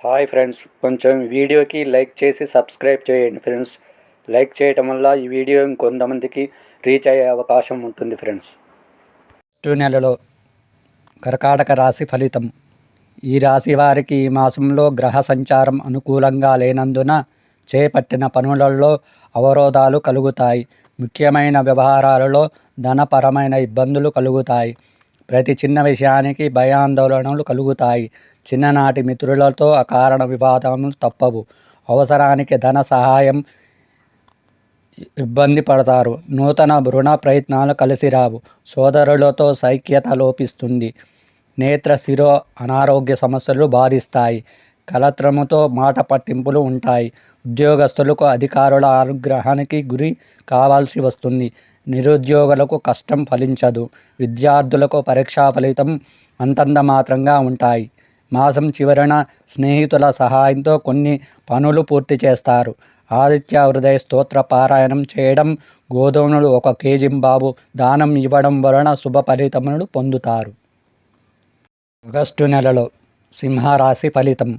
Hi friends, కొంచెం వీడియోకి like చేసి సబ్స్క్రైబ్ చేయండి ఫ్రెండ్స్. లైక్ చేయటం వల్ల ఈ వీడియో ఇంకొంతమందికి రీచ్ అయ్యే అవకాశం ఉంటుంది ఫ్రెండ్స్. 2 నెలలో కర్కాటక రాశి ఫలితం. ఈ రాశి వారికి ఈ మాసంలో గ్రహ సంచారం అనుకూలంగా లేనందున చేపట్టిన పనులలో అవరోధాలు కలుగుతాయి. ముఖ్యమైన వ్యవహారాలలో ధనపరమైన ఇబ్బందులు కలుగుతాయి. ప్రతి చిన్న విషయానికి భయాందోళనలు కలుగుతాయి. చిన్ననాటి మిత్రులతో అకారణ వివాదములు తప్పవు. అవసరానికి ధన సహాయం ఇబ్బంది పడతారు. నూతన రుణ ప్రయత్నాలు కలిసిరావు. సోదరులతో సైక్యత లోపిస్తుంది. నేత్ర శిరో అనారోగ్య సమస్యలు బాధిస్తాయి. కలత్రముతో మాట పట్టింపులు ఉంటాయి. ఉద్యోగస్తులకు అధికారుల అనుగ్రహానికి గురి కావాల్సి వస్తుంది. నిరుద్యోగులకు కష్టం ఫలించదు. విద్యార్థులకు పరీక్షా ఫలితం అంతంత మాత్రంగా ఉంటాయి. మాసం చివరన స్నేహితుల సహాయంతో కొన్ని పనులు పూర్తి చేస్తారు. ఆదిత్య హృదయ స్తోత్ర పారాయణం చేయడం, గోధుమలు 1 కేజీ దానం ఇవ్వడం వలన శుభ ఫలితములు పొందుతారు. ఆగస్టు నెలలో సింహరాశి ఫలితం.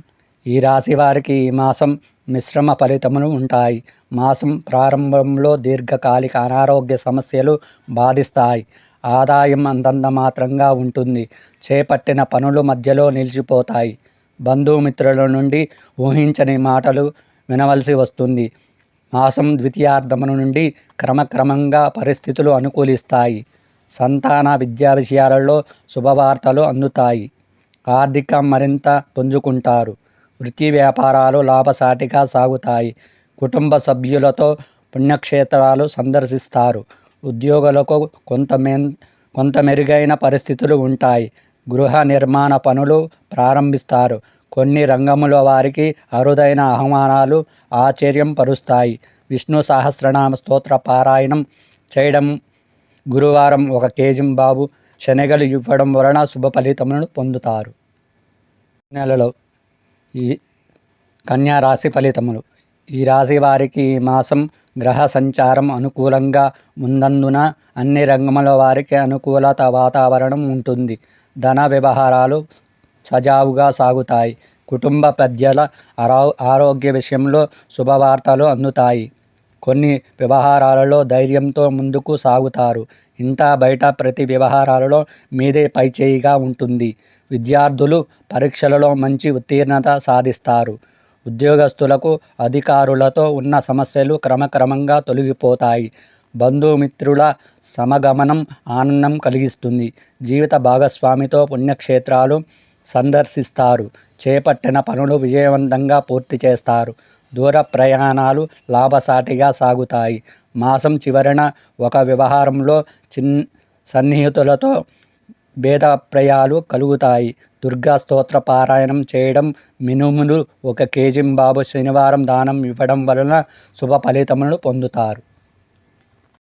ఈ రాశి వారికి ఈ మాసం మిశ్రమ ఫలితములు ఉంటాయి. మాసం ప్రారంభంలో దీర్ఘకాలిక అనారోగ్య సమస్యలు బాధిస్తాయి. ఆదాయం అంతంత మాత్రంగా ఉంటుంది. చేపట్టిన పనులు మధ్యలో నిలిచిపోతాయి. బంధుమిత్రుల నుండి ఊహించని మాటలు వినవలసి వస్తుంది. మాసం ద్వితీయార్ధము నుండి క్రమక్రమంగా పరిస్థితులు అనుకూలిస్తాయి. సంతాన విద్యా విషయాలలో శుభవార్తలు అందుతాయి. ఆర్థికం మరింత పుంజుకుంటారు. వృత్తి వ్యాపారాలు లాభసాటిగా సాగుతాయి. కుటుంబ సభ్యులతో పుణ్యక్షేత్రాలు సందర్శిస్తారు. ఉద్యోగులకు కొంత మెరుగైన పరిస్థితులు ఉంటాయి. గృహ నిర్మాణ పనులు ప్రారంభిస్తారు. కొన్ని రంగముల వారికి అరుదైన ఆహ్వానాలు ఆశ్చర్యం పరుస్తాయి. విష్ణు సహస్రనామ స్తోత్ర పారాయణం చేయడం, గురువారం 1 కేజీ శనగలు ఇవ్వడం వలన శుభ ఫలితములను పొందుతారు. నెలలో ఈ కన్యా రాశి ఫలితములు. ఈ రాశి వారికి ఈ మాసం గ్రహ సంచారం అనుకూలంగా ఉన్నందున అన్ని రంగముల వారికి అనుకూలత వాతావరణం ఉంటుంది. ధన వ్యవహారాలు సజావుగా సాగుతాయి. కుటుంబ పెద్దల ఆరోగ్య విషయంలో శుభవార్తలు అందుతాయి. కొన్ని వ్యవహారాలలో ధైర్యంతో ముందుకు సాగుతారు. ఇంటా బయట ప్రతి వ్యవహారాలలో మీదే పైచేయిగా ఉంటుంది. విద్యార్థులు పరీక్షలలో మంచి ఉత్తీర్ణత సాధిస్తారు. ఉద్యోగస్తులకు అధికారులతో ఉన్న సమస్యలు క్రమక్రమంగా తొలగిపోతాయి. బంధుమిత్రుల సమగమనం ఆనందం కలిగిస్తుంది. జీవిత భాగస్వామితో పుణ్యక్షేత్రాలు సందర్శిస్తారు. చేపట్టిన పనులు విజయవంతంగా పూర్తి చేస్తారు. దూర ప్రయాణాలు లాభసాటిగా సాగుతాయి. మాసం చివరన ఒక వ్యవహారంలో సన్నిహితులతో భేదాభిప్రాయాలు కలుగుతాయి. దుర్గా స్తోత్ర పారాయణం చేయడం, మినుములు 1 కేజీ శనివారం దానం ఇవ్వడం వలన శుభ ఫలితములను పొందుతారు.